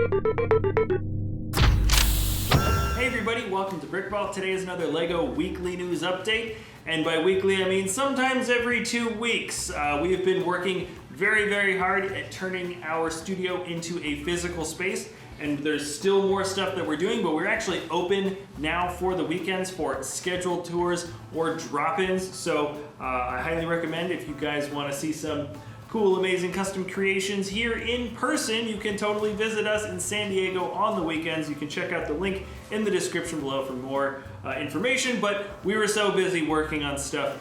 Hey everybody, welcome to BrickVault. Today is another LEGO weekly news update, and by weekly I mean sometimes every 2 weeks. We have been working very hard at turning our studio into a physical space, and there's still more stuff that we're doing, but we're actually open now for the weekends for scheduled tours or drop-ins, so I highly recommend if you guys want to see some cool, amazing custom creations here in person, you can totally visit us in San Diego on the weekends. You can check out the link in the description below for more information, but we were so busy working on stuff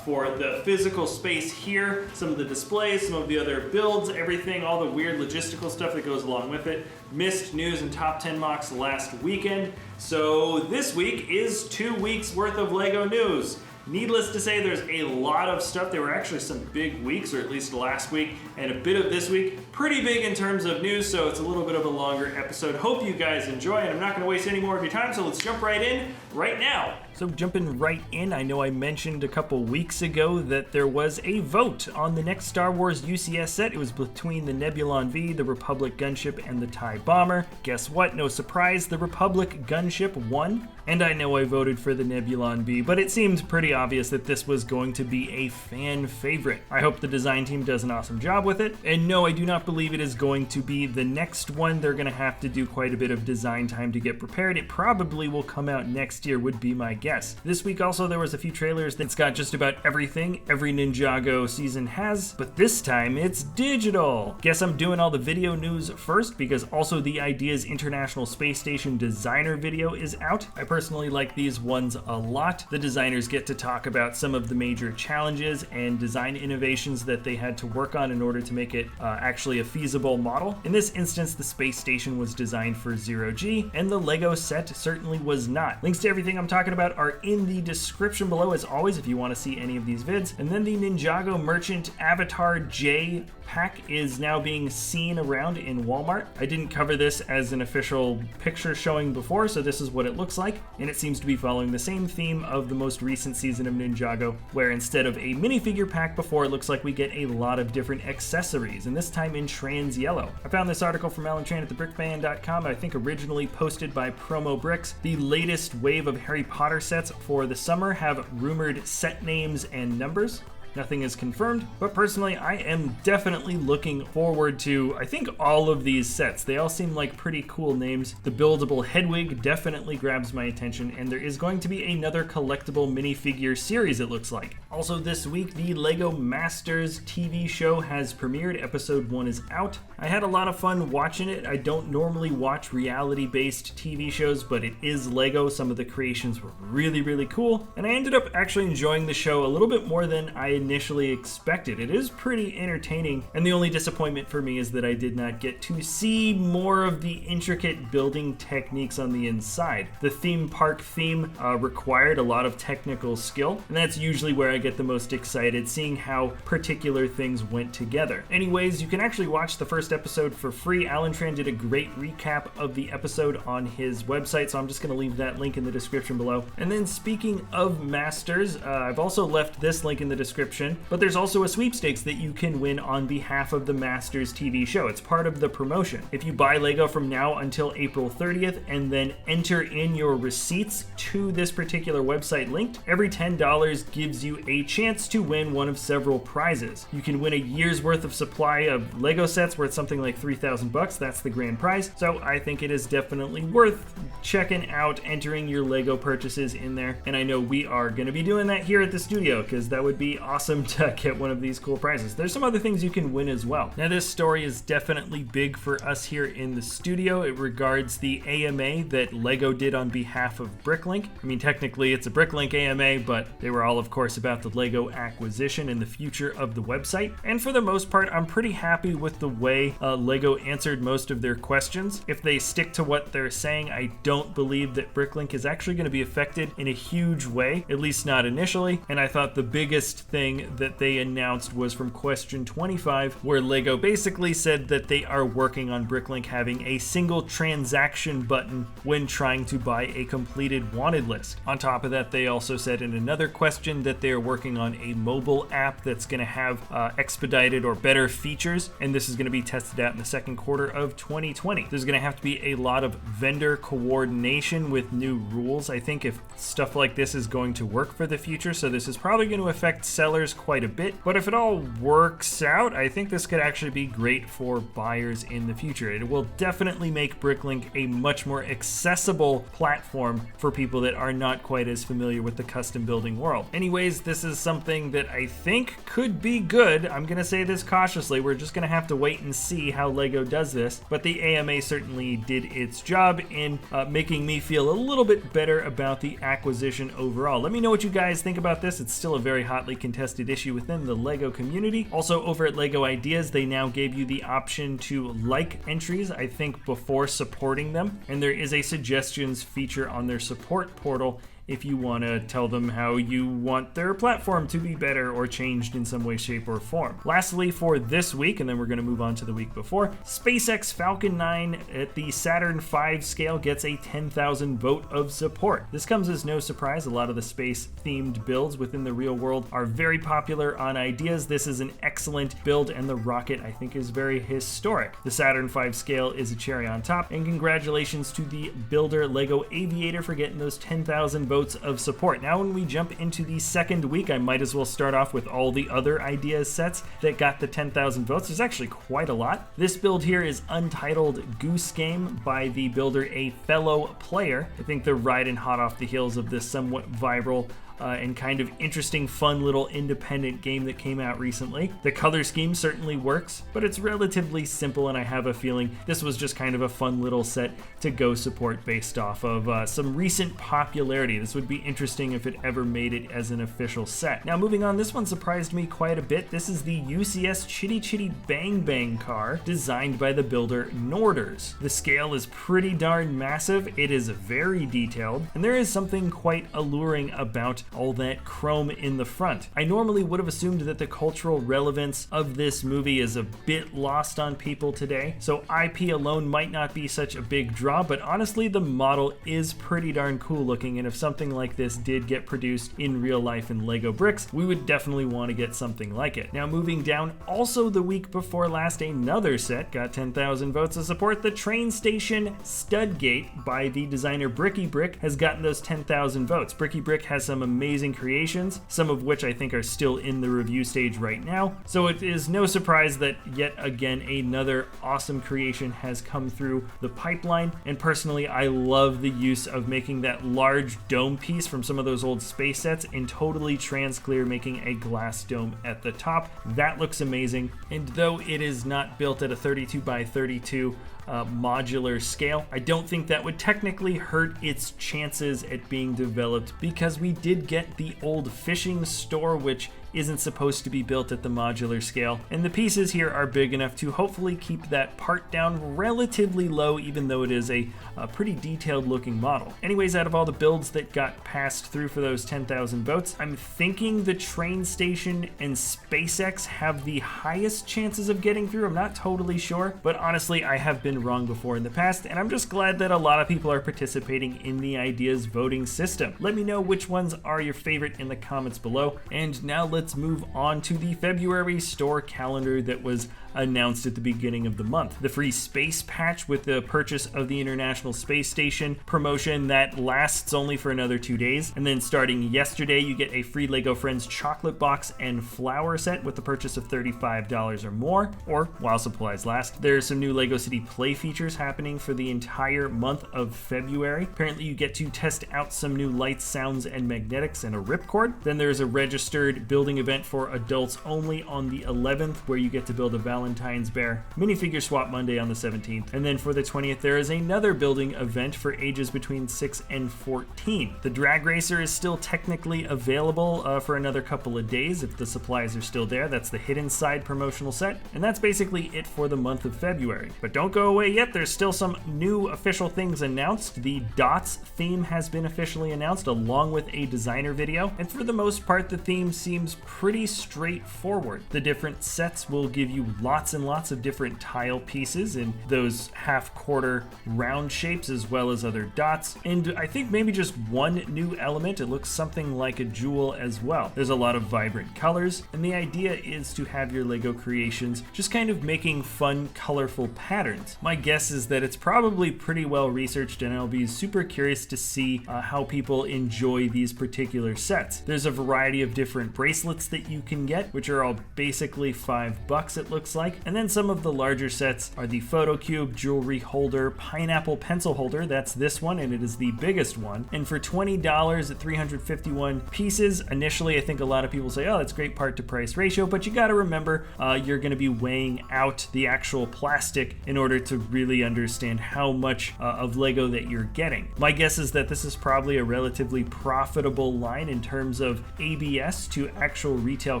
for the physical space here, some of the displays, some of the other builds, everything, all the weird logistical stuff that goes along with it. Missed news and top 10 mocks last weekend, so this week is 2 weeks worth of LEGO news. Needless to say, there's a lot of stuff. There were actually some big weeks, or at least last week, and a bit of this week. Pretty big in terms of news, so it's a little bit of a longer episode. Hope you guys enjoy, and I'm not going to waste any more of your time, so let's jump right in right now. So jumping right in, I know I mentioned a couple weeks ago that there was a vote on the next Star Wars UCS set. It was between the Nebulon V, the Republic Gunship, and the TIE Bomber. Guess what? No surprise, the Republic Gunship won. And I know I voted for the Nebulon V, but it seemed pretty obvious that this was going to be a fan favorite. I hope the design team does an awesome job with it. And no, I do not believe it is going to be the next one. They're going to have to do quite a bit of design time to get prepared. It probably will come out next year, would be my guess. This week also there was a few trailers that's got just about everything every Ninjago season has, but this time it's digital. Guess I'm doing all the video news first because also the Ideas International Space Station designer video is out. I personally like these ones a lot. The designers get to talk about some of the major challenges and design innovations that they had to work on in order to make it actually a feasible model. In this instance, the space station was designed for 0G, and the LEGO set certainly was not. Links to everything I'm talking about are in the description below as always if you want to see any of these vids. And then the Ninjago Merchant Avatar J pack is now being seen around in Walmart. I didn't cover this as an official picture showing before, so this is what it looks like, and it seems to be following the same theme of the most recent season of Ninjago, where instead of a minifigure pack before, it looks like we get a lot of different accessories, and this time in trans yellow. I found this article from Alan Tran at thebrickband.com, I think originally posted by Promo Bricks. The latest wave of Harry Potter sets for the summer have rumored set names and numbers. Nothing is confirmed, but personally I am definitely looking forward to, I think, all of these sets. They all seem like pretty cool names. The buildable Hedwig definitely grabs my attention, and there is going to be another collectible minifigure series, it looks like. Also this week, the LEGO Masters TV show has premiered. Episode 1 is out. I had a lot of fun watching it. I don't normally watch reality-based TV shows, but it is LEGO. Some of the creations were really cool, and I ended up actually enjoying the show a little bit more than I initially expected. It is pretty entertaining, and the only disappointment for me is that I did not get to see more of the intricate building techniques on the inside. The theme park theme required a lot of technical skill, and that's usually where I get the most excited, seeing how particular things went together. Anyways, you can actually watch the first episode for free. Alan Tran did a great recap of the episode on his website, so I'm just going to leave that link in the description below. And then speaking of Masters, I've also left this link in the description, but there's also a sweepstakes that you can win on behalf of the Masters TV show. It's part of the promotion. If you buy LEGO from now until April 30th and then enter in your receipts to this particular website linked, every $10 gives you a chance to win one of several prizes. You can win a year's worth of supply of LEGO sets worth something like $3,000. That's the grand prize. So I think it is definitely worth checking out, entering your LEGO purchases in there. And I know we are going to be doing that here at the studio because that would be awesome to get one of these cool prizes. There's some other things you can win as well. Now this story is definitely big for us here in the studio. It regards the AMA that LEGO did on behalf of Bricklink. I mean, technically it's a Bricklink AMA, but they were all of course about the LEGO acquisition and the future of the website. And for the most part, I'm pretty happy with the way LEGO answered most of their questions. If they stick to what they're saying, I don't believe that Bricklink is actually going to be affected in a huge way, at least not initially. And I thought the biggest thing thing that they announced was from question 25, where LEGO basically said that they are working on Bricklink having a single transaction button when trying to buy a completed wanted list. On top of that, they also said in another question that they are working on a mobile app that's going to have expedited or better features, and this is going to be tested out in the second quarter of 2020. There's going to have to be a lot of vendor coordination with new rules, I think, if stuff like this is going to work for the future, so this is probably going to affect sellers quite a bit, but if it all works out, I think this could actually be great for buyers in the future. It will definitely make Bricklink a much more accessible platform for people that are not quite as familiar with the custom building world. Anyways, this is something that I think could be good. I'm going to say this cautiously. We're just going to have to wait and see how LEGO does this, but the AMA certainly did its job in making me feel a little bit better about the acquisition overall. Let me know what you guys think about this. It's still a very hotly contested issue within the LEGO community. Also, over at LEGO Ideas, they now gave you the option to like entries, I think, before supporting them, and there is a suggestions feature on their support portal if you want to tell them how you want their platform to be better or changed in some way, shape, or form. Lastly, for this week, and then we're going to move on to the week before, SpaceX Falcon 9 at the Saturn V scale gets a 10,000 vote of support. This comes as no surprise. A lot of the space-themed builds within the real world are very popular on Ideas. This is an excellent build, and the rocket, I think, is very historic. The Saturn V scale is a cherry on top, and congratulations to the builder LEGO Aviator for getting those 10,000 votes of support. Now, when we jump into the second week, I might as well start off with all the other Ideas sets that got the 10,000 votes. There's actually quite a lot. This build here is Untitled Goose Game by the builder A Fellow Player. I think they're riding hot off the heels of this somewhat viral and kind of interesting, fun little independent game that came out recently. The color scheme certainly works, but it's relatively simple, and I have a feeling this was just kind of a fun little set to go support based off of some recent popularity. This would be interesting if it ever made it as an official set. Now, moving on, this one surprised me quite a bit. This is the UCS Chitty Chitty Bang Bang car designed by the builder Norders. The scale is pretty darn massive, it is very detailed, and there is something quite alluring about all that chrome in the front. I normally would have assumed that the cultural relevance of this movie is a bit lost on people today, so IP alone might not be such a big draw, but honestly, the model is pretty darn cool looking, and if something like this did get produced in real life in LEGO bricks, we would definitely want to get something like it. Now, moving down, also the week before last, another set got 10,000 votes of support. The train station Studgate by the designer BrickVault has gotten those 10,000 votes. BrickVault has some amazing creations, some of which I think are still in the review stage right now, so it is no surprise that yet again another awesome creation has come through the pipeline. And personally, I love the use of making that large dome piece from some of those old space sets in totally trans clear, making a glass dome at the top. That looks amazing, and though it is not built at a 32 by 32 modular scale, I don't think that would technically hurt its chances at being developed, because we did get the old fishing store, which isn't supposed to be built at the modular scale, and the pieces here are big enough to hopefully keep that part down relatively low, even though it is a pretty detailed looking model. Anyways, out of all the builds that got passed through for those 10,000 votes, I'm thinking the train station and SpaceX have the highest chances of getting through. I'm not totally sure, but honestly, I have been wrong before in the past, and I'm just glad that a lot of people are participating in the Ideas voting system. Let me know which ones are your favorite in the comments below, and now let's move on to the February store calendar that was announced at the beginning of the month. The free space patch with the purchase of the International Space Station promotion that lasts only for another 2 days, and then starting yesterday you get a free LEGO Friends chocolate box and flower set with the purchase of $35 or more, or while supplies last. There's some new LEGO City Play features happening for the entire month of February. Apparently you get to test out some new lights, sounds, and magnetics and a ripcord. Then there's a registered building event for adults only on the 11th where you get to build a Valentine Valentine's Bear, Minifigure Swap Monday on the 17th, and then for the 20th there is another building event for ages between 6 and 14. The drag racer is still technically available for another couple of days if the supplies are still there. That's the Hidden Side promotional set, and that's basically it for the month of February. But don't go away yet, there's still some new official things announced. The Dots theme has been officially announced along with a designer video, and for the most part the theme seems pretty straightforward. The different sets will give you lots and lots of different tile pieces in those half-quarter round shapes as well as other dots, and I think maybe just one new element. It looks something like a jewel as well. There's a lot of vibrant colors, and the idea is to have your Lego creations just kind of making fun, colorful patterns. My guess is that it's probably pretty well researched, and I'll be super curious to see how people enjoy these particular sets. There's a variety of different bracelets that you can get, which are all basically $5 it looks like, and then some of the larger sets are the photo cube, jewelry holder, pineapple pencil holder. That's this one, and it is the biggest one, and for $20 at 351 pieces. Initially I think a lot of people say, oh, that's great part to price ratio, but you got to remember you're going to be weighing out the actual plastic in order to really understand how much of Lego that you're getting. My guess is that this is probably a relatively profitable line in terms of ABS to actual retail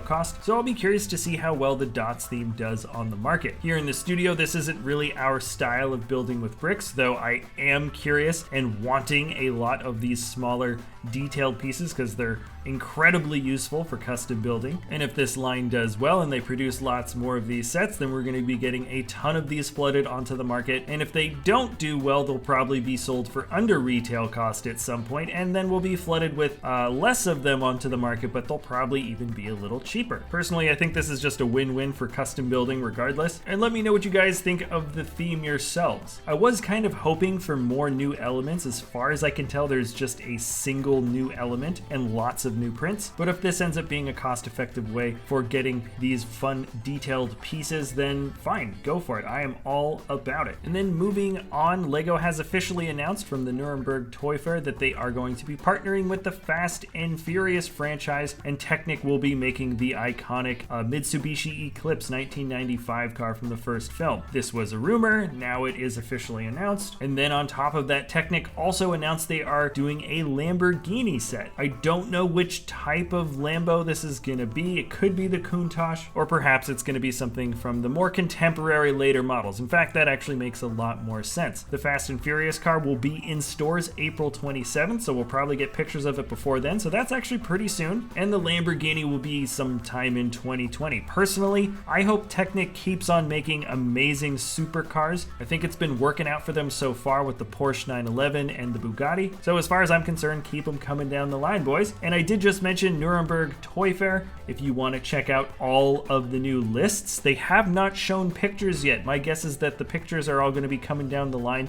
cost, so I'll be curious to see how well the Dots theme does on the market. Here in the studio, this isn't really our style of building with bricks, though I am curious and wanting a lot of these smaller detailed pieces because they're incredibly useful for custom building. And if this line does well and they produce lots more of these sets, then we're going to be getting a ton of these flooded onto the market. And if they don't do well, they'll probably be sold for under retail cost at some point, and then we'll be flooded with less of them onto the market, but they'll probably even be a little cheaper. Personally, I think this is just a win-win for custom building regardless. And let me know what you guys think of the theme yourselves. I was kind of hoping for more new elements. As far as I can tell, there's just a single new element and lots of new prints, but if this ends up being a cost-effective way for getting these fun detailed pieces, then fine, go for it. I am all about it. And then moving on, Lego has officially announced from the Nuremberg Toy Fair that they are going to be partnering with the Fast and Furious franchise, and Technic will be making the iconic Mitsubishi Eclipse 1995 car from the first film. This was a rumor, now it is officially announced. And then on top of that, Technic also announced they are doing a Lamborghini set. I don't know which type of Lambo this is going to be. It could be the Countach, or perhaps it's going to be something from the more contemporary later models. In fact, that actually makes a lot more sense. The Fast and Furious car will be in stores April 27th, so we'll probably get pictures of it before then, so that's actually pretty soon. And the Lamborghini will be sometime in 2020. Personally, I hope Technic keeps on making amazing supercars. I think it's been working out for them so far with the Porsche 911 and the Bugatti. So as far as I'm concerned, keep them coming down the line, boys. And I did just mention Nuremberg Toy Fair. If you want to check out all of the new lists, they have not shown pictures yet. My guess is that the pictures are all going to be coming down the line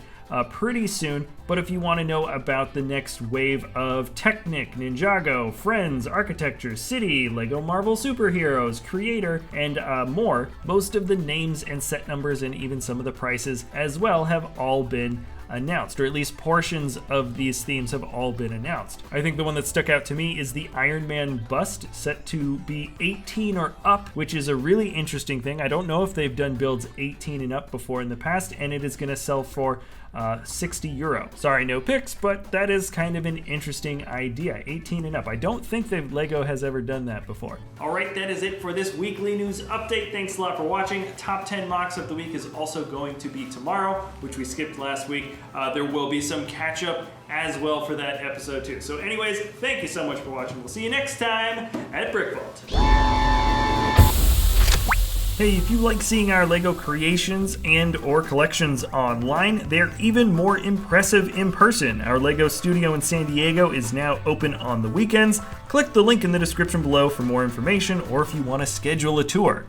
pretty soon. But if you want to know about the next wave of Technic, Ninjago, Friends, Architecture, City, Lego Marvel Superheroes, Creator, and more, most of the names and set numbers and even some of the prices as well have all been announced, or at least portions of these themes have all been announced. I think the one that stuck out to me is the Iron Man bust, set to be 18 or up, which is a really interesting thing. I don't know if they've done builds 18 and up before in the past, and it is going to sell for €60. Sorry, no pics, but that is kind of an interesting idea. 18 and up. I don't think that Lego has ever done that before. All right, that is it for this weekly news update. Thanks a lot for watching. Top 10 mocks of the week is also going to be tomorrow, which we skipped last week. There will be some catch up as well for that episode too. So anyways, thank you so much for watching. We'll see you next time at BrickVault. Hey, if you like seeing our Lego creations and or collections online, they're even more impressive in person. Our Lego studio in San Diego is now open on the weekends. Click the link in the description below for more information, or if you want to schedule a tour.